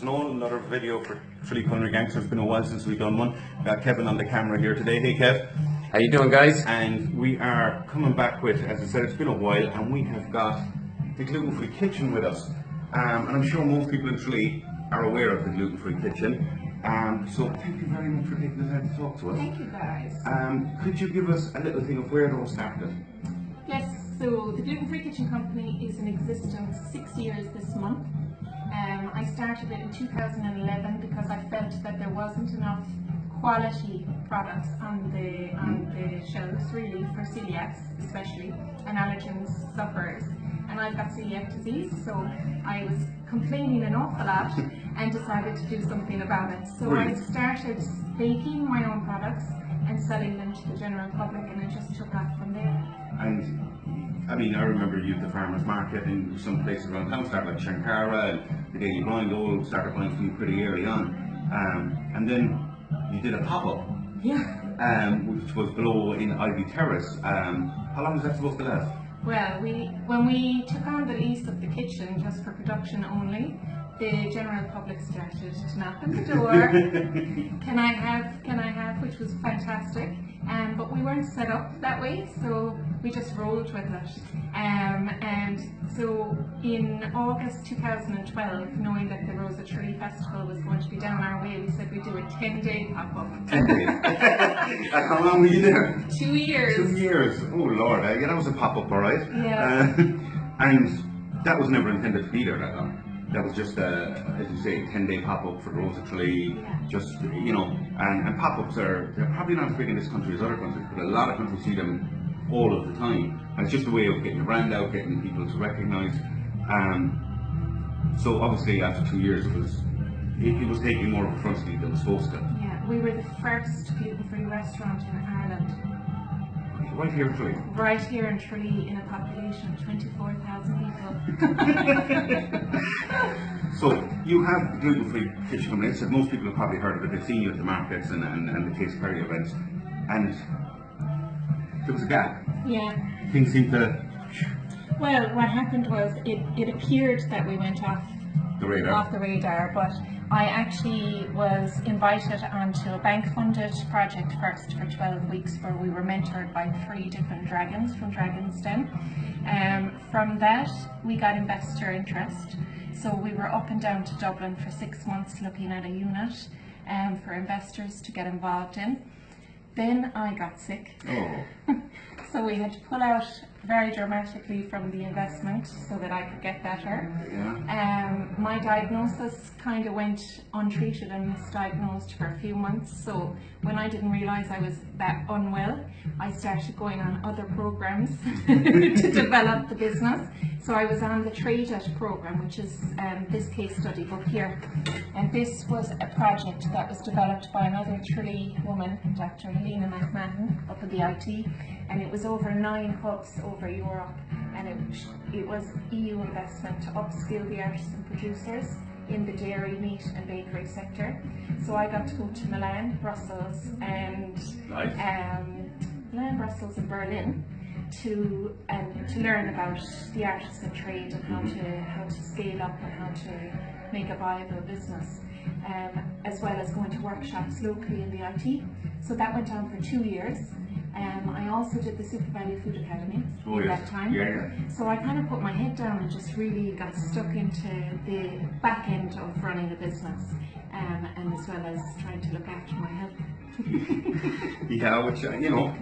Noel, another video for Tralee Culinary Gangsters. It's been a while since we've done one. Got Kevin on the camera here today. Hey Kev. How you doing, guys? And we are coming back with, as I said, it's been a while, and we have got the Gluten Free Kitchen with us. And I'm sure most people in Tralee are aware of the Gluten Free Kitchen. So thank you very much for taking the time to talk to us. Thank you, guys. Could you give us a little thing of where it all started? Yes, so the Gluten Free Kitchen Company is in existence 6 years this month. I started it in 2011 because I felt that there wasn't enough quality products on the shelves really for celiacs especially and allergen sufferers, and I've got celiac disease, so I was complaining an awful lot and decided to do something about it. So I started baking my own products and selling them to the general public, and it just took off from there. And I mean, I remember you at the farmers market in some places around town, started like Shankara and the Daily Blind, all started buying from you pretty early on. And then you did a pop-up, which was below in Ivy Terrace. How long was that supposed to last? Well, when we took on the lease of the kitchen just for production only, the general public started to knock on the door. Can I have, which was fantastic. But we weren't set up that way, so we just rolled with it. And so in August 2012, knowing that the Rosa Tralee Festival was going to be down our way, we said we'd do a 10-day pop-up. 10 days? How long were you there? 2 years. 2 years. Oh Lord, yeah, that was a pop-up, alright. Yeah. And that was never intended to be there that long. That was just as you say, 10-day pop-up for Rosa Tralee. Just, you know, and pop-ups they're probably not as big in this country as other countries, but a lot of countries see them all of the time. And it's just a way of getting the brand out, getting people to recognise. So obviously after 2 years it was taking more of a front seat than it was supposed to. Yeah, we were the first gluten-free restaurant in Ireland. Right here in Tralee? Right here in Tralee, in a population of 24,000 people. So you have the Gluten Free Kitchen Company. So most people have probably heard of it. They've seen you at the markets and the Taste Perry events. And there was a gap. Yeah. Things seemed to... Well, what happened was it appeared that we went off the radar, but I actually was invited onto a bank-funded project first for 12 weeks where we were mentored by 3 different dragons from Dragon's Den. From that we got investor interest, so we were up and down to Dublin for 6 months looking at a unit for investors to get involved in. Then I got sick. Oh. So we had to pull out very dramatically from the investment so that I could get better. Yeah. My diagnosis kind of went untreated and misdiagnosed for a few months. So when I didn't realise I was that unwell, I started going on other programs to develop the business. So I was on the Trade It program, which is this case study book here. And this was a project that was developed by another Tralee woman, Dr. Helena McMahon, up at the IT. And it was over 9 hubs over Europe, and it was EU investment to upskill the artisan producers in the dairy, meat and bakery sector. So I got to go to Milan, Brussels and Brussels and Berlin to learn about the artisan trade and how to scale up and how to make a viable business, as well as going to workshops locally in the IT. So that went on for 2 years. I also did the Super Value Food Academy at that time. So I kind of put my head down and just really got stuck into the back end of running the business, and as well as trying to look after my health. Yeah, which, you know,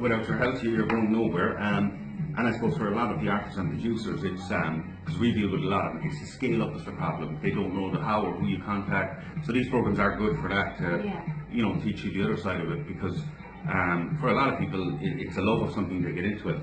without your health you're going nowhere. And I suppose for a lot of the artisan producers, it's because we deal with a lot of it, it's the scale up is the problem. They don't know the how or who you contact. So these programs are good for that to, you know, teach you the other side of it, because for a lot of people it's a love of something they get into it.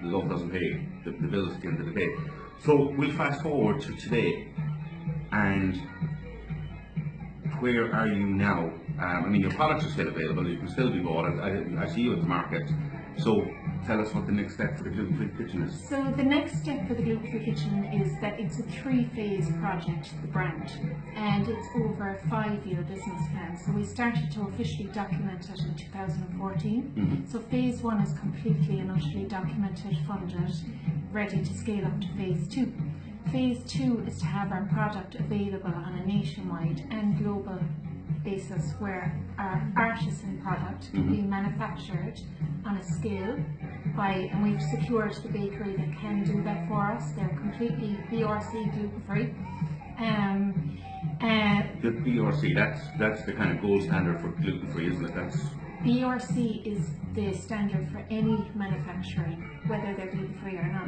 Love doesn't pay the bills at the end of the day. So we'll fast forward to today, and where are you now? I mean, your products are still available, you can still be bought. I see you at the market. So tell us what the next step for the Gluten Free Kitchen is. So the next step for the Gluten Free Kitchen is that it's a 3-phase project, the brand, and it's over a 5-year business plan. So we started to officially document it in 2014. So phase 1 is completely and utterly documented, funded, ready to scale up to phase 2. Phase 2 is to have our product available on a nationwide and global basis where our artisan product can be manufactured on a scale and we've secured the bakery that can do that for us. They're completely BRC gluten free. The BRC, that's the kind of gold standard for gluten free, isn't it? BRC is the standard for any manufacturing, whether they're gluten free or not.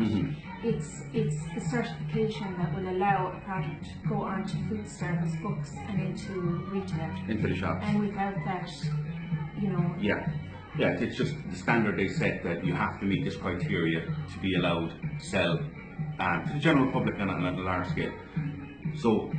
It's the certification that will allow a product to go onto food service books and into retail. Into the shops. And without that, you know. Yeah, it's just the standard they set that you have to meet this criteria to be allowed to sell to the general public on a large scale. So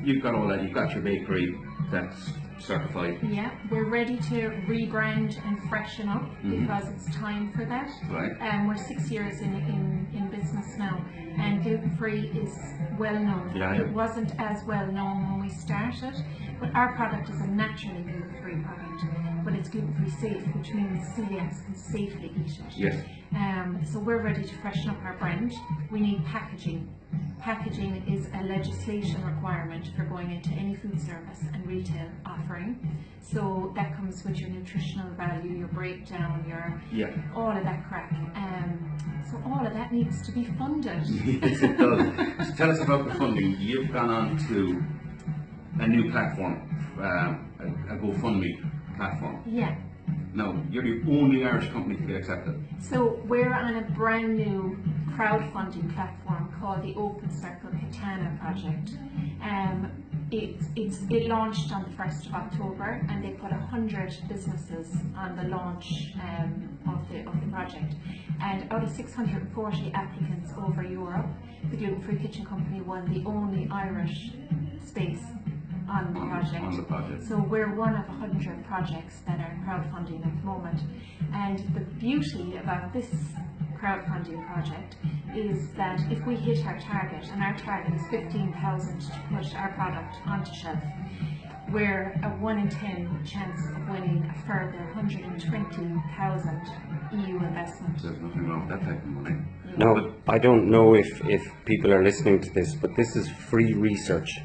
you've got all that, you've got your bakery that's certified. Yeah, we're ready to rebrand and freshen up because it's time for that. Right. We're 6 years in business now, and gluten free is well known. Yeah. It wasn't as well known when we started, but our product is a naturally gluten free product, but it's gluten free safe, which means celiacs can safely eat it. Yes. So we're ready to freshen up our brand. We need packaging. Packaging is a legislation requirement for going into any food service and retail offering. So that comes with your nutritional value, your breakdown, your all of that crap. So all of that needs to be funded. Yes, it does. So tell us about the funding. You've gone on to a new platform, a GoFundMe platform. Yeah. Now, you're the only Irish company to get accepted. So we're on a brand new crowdfunding platform called the Strasburg Katana Project. It launched on the 1st of October, and they put 100 businesses on the launch of the project. And out of 640 applicants over Europe, the Gluten Free Kitchen Company won the only Irish space on the project. So we're one of 100 projects that are crowdfunding at the moment. And the beauty about this crowdfunding project is that if we hit our target, and our target is 15,000 to put our product onto shelf, we're a 1 in 10 chance of winning a further 120,000 EU investment. There's nothing wrong with that type of money. Now, I don't know if people are listening to this, but this is free research,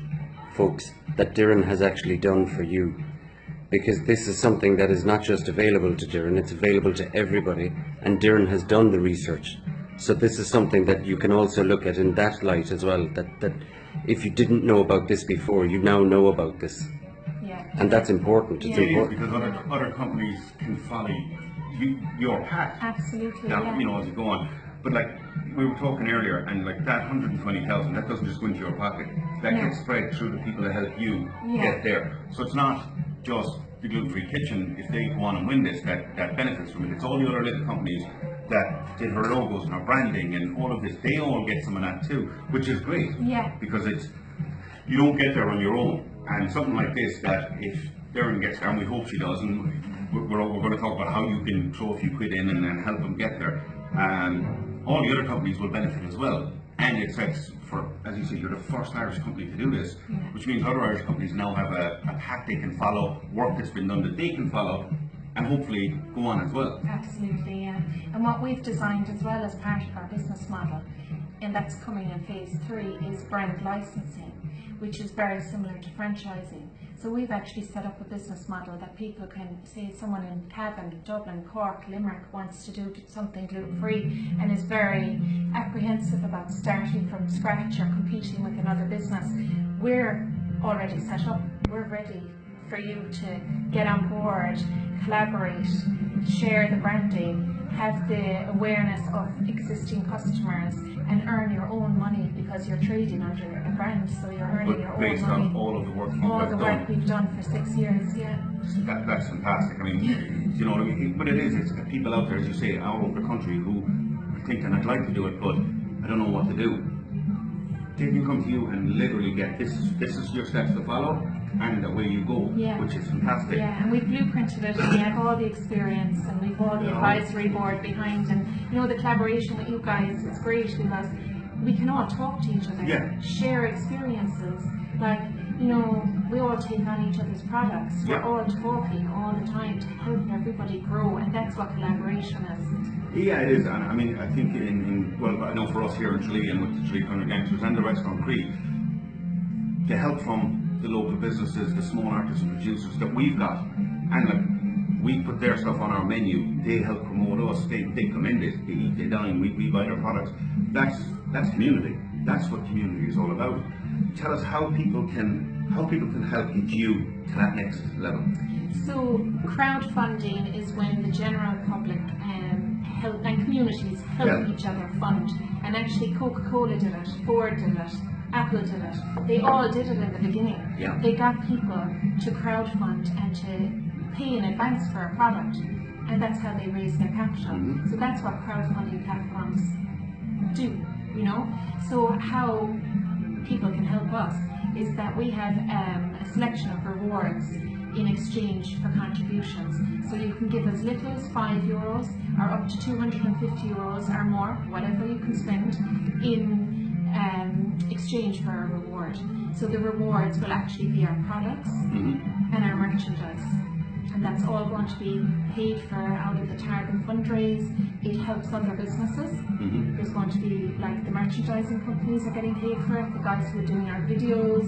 folks, that Doireann has actually done for you. Because this is something that is not just available to Doireann, it's available to everybody, and Doireann has done the research. So this is something that you can also look at in that light as well, that if you didn't know about this before, you now know about this. Yeah. And that's important. It's important. Because other companies can follow your path. Absolutely, You know, as you go on. But like we were talking earlier, and like that 120,000, that doesn't just go into your pocket. That gets spread through the people that help you get there. So it's not just the Gluten Free Kitchen, if they go on and win this, that benefits from it. It's all the other little companies that did her logos and her branding and all of this. They all get some of that too, which is great. Yeah. Because you don't get there on your own. And something like this, that if Doireann gets there, and we hope she does, and we're going to talk about how you can throw a few quid in and help them get there. All the other companies will benefit as well. And it sets for, as you said, you're the first Irish company to do this, which means other Irish companies now have a path they can follow, work that's been done that they can follow, and hopefully go on as well. Absolutely, yeah. And what we've designed as well as part of our business model, and that's coming in phase 3, is brand licensing, which is very similar to franchising. So we've actually set up a business model that people can, say someone in Cavan, Dublin, Cork, Limerick wants to do something gluten-free and is very apprehensive about starting from scratch or competing with another business. We're already set up, we're ready for you to get on board, collaborate, share the branding, have the awareness of existing customers, and earn your own money because you're trading under a brand, so you're earning your own money. Based on all of the work we've done for 6 years, That's fantastic. I mean, you know, but it's people out there, as you say, all over the country who think, and I'd like to do it, but I don't know what to do. They can come to you and literally get this is your steps to follow, and away you go, which is fantastic. Yeah, and we've blueprinted it, and we have all the experience, and we've all the advisory board behind, and you know, the collaboration with you guys is great because we can all talk to each other, share experiences, like, you know, we all take on each other's products, we're all talking all the time to help everybody grow, and that's what collaboration is. Yeah, it is, and I mean, I think well, I know for us here in Tralee and with the Tralee Culinary Gangsters and the Restaurant Creek, the help from the local businesses, the small artists and producers that we've got, and like, we put their stuff on our menu, they help promote us, they commend it, they eat, they dine, we buy their products. That's community. That's what community is all about. Tell us how people can help get you to that next level. So crowdfunding is when the general public help and communities help each other fund. And actually Coca-Cola did it, Ford did it, Apple did it. They all did it in the beginning. Yeah. They got people to crowdfund and to pay in advance for a product. And that's how they raise their capital. Mm-hmm. So that's what crowdfunding platforms do, you know. So how people can help us is that we have a selection of rewards in exchange for contributions. So you can give as little as €5 or up to €250 or more, whatever you can spend, in exchange for a reward. So the rewards will actually be our products and our merchandise. And that's all going to be paid for out of the Target fundraise. It helps other businesses. There's going to be, like, the merchandising companies are getting paid for it, the guys who are doing our videos,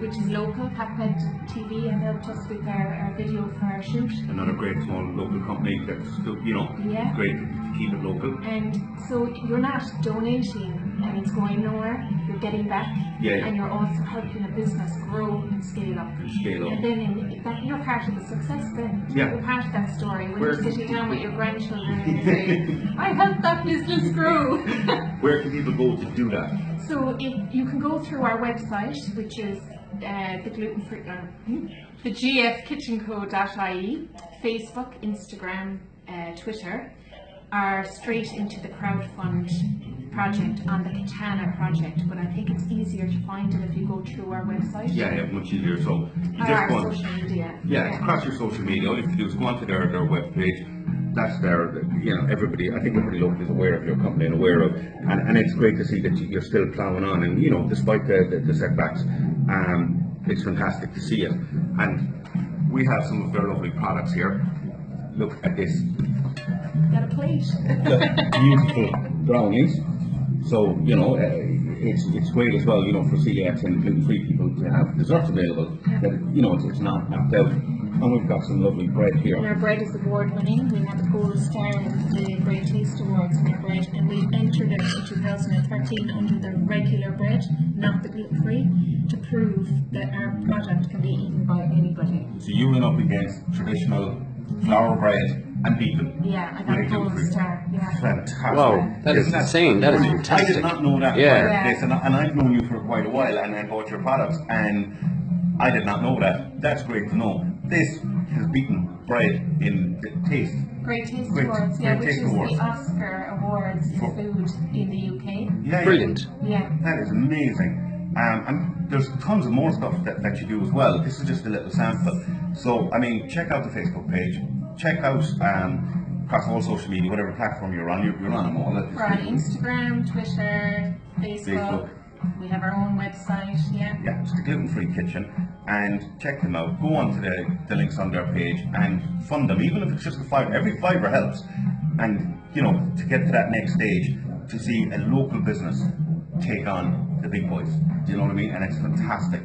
which is local, Paped TV, and helped us with our video for our shoot. Another great small local company that's, you know, great to keep it local. And so you're not donating and it's going nowhere, you're getting back, and you're also helping a business grow and scale up. And then you're part of the success then. You're part of that story when you're sitting down with your grandchildren and saying, I helped that business grow. Where can people go to do that? So you can go through our website, which is the gfkitchenco.ie, Facebook, Instagram, Twitter, are straight into the crowdfund project on the Katana Project, but I think it's easier to find it if you go through our website. Yeah, much easier. So you just our go on, social media. across your social media. All you have to do is go onto their webpage. That's there. You know, everybody. I think everybody local is aware of your company and aware of, and it's great to see that you're still ploughing on. And you know, despite the setbacks, it's fantastic to see it. And we have some of their lovely products here. Look at this. Got a plate. Beautiful brownies. So, you know, it's great as well, you know, for celiacs and gluten-free people to have desserts available. That, you know, it's not knocked out. And we've got some lovely bread here. And our bread is award-winning. We have a gold star in the Great Taste Awards in our bread, and we entered it in 2013 under the regular bread, not the gluten-free, to prove that our product can be eaten by anybody. So you went up against traditional flour bread and beaten. Yeah, I got a gold star. Yeah. Fantastic. Wow, that is insane. That is fantastic. I did not know that. Yeah. And I've known you for quite a while, and I bought your products, and I did not know that. That's great to know. This has beaten bread in taste. Great Taste Awards, which is Awards. the Oscar Awards in food in the UK. Yeah, Brilliant. Yeah. That is amazing. And there's tons of more stuff that you do as well. This is just a little sample. So, I mean, check out the Facebook page. Check out across all social media, whatever platform you're on. You're on them all. We're on Instagram, Twitter, Facebook. We have our own website. Yeah, it's the Gluten Free Kitchen. And check them out. Go on to the links on their page and fund them, even if it's just every fiver helps. And, you know, to get to that next stage, to see a local business take on the big boys. Do you know what I mean? And it's fantastic.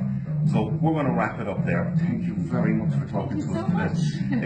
So we're going to wrap it up there. Thank you very much for talking to us today.